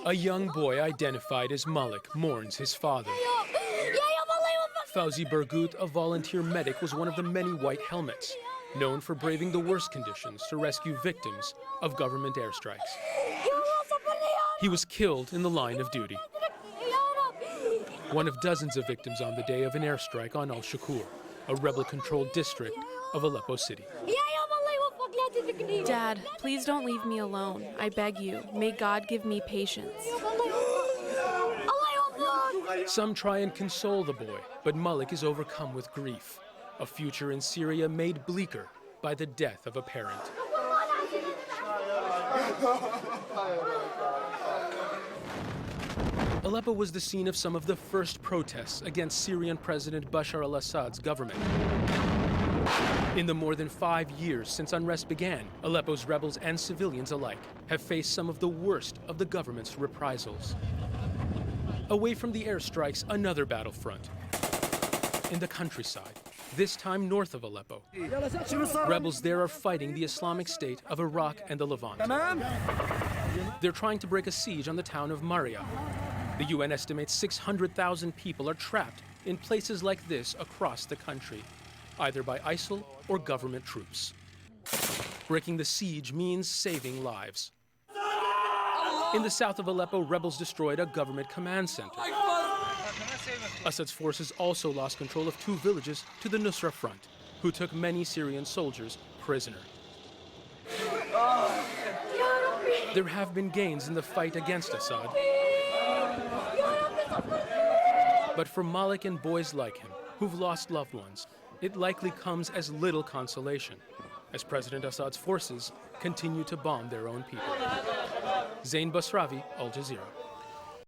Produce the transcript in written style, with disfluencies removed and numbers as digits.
A young boy identified as Malik mourns his father. Fauzi Burgut, a volunteer medic, was one of the many white helmets, known for braving the worst conditions to rescue victims of government airstrikes. He was killed in the line of duty. One of dozens of victims on the day of an airstrike on Al-Shakur, a rebel-controlled district of Aleppo city. Dad, please don't leave me alone. I beg you. May God give me patience. Some try and console the boy, but Malik is overcome with grief. A future in Syria made bleaker by the death of a parent. Aleppo was the scene of some of the first protests against Syrian President Bashar al-Assad's government. In the more than 5 years since unrest began, Aleppo's rebels and civilians alike have faced some of the worst of the government's reprisals. Away from the airstrikes, another battlefront. In the countryside, this time north of Aleppo. Rebels there are fighting the Islamic State of Iraq and the Levant. They're trying to break a siege on the town of Marya. The UN estimates 600,000 people are trapped in places like this across the country, either by ISIL or government troops. Breaking the siege means saving lives. In the south of Aleppo, rebels destroyed a government command center. Assad's forces also lost control of 2 villages to the Nusra Front, who took many Syrian soldiers prisoner. There have been gains in the fight against Assad. But for Malik and boys like him, who've lost loved ones, it likely comes as little consolation, as President Assad's forces continue to bomb their own people. Zein Basravi, Al Jazeera.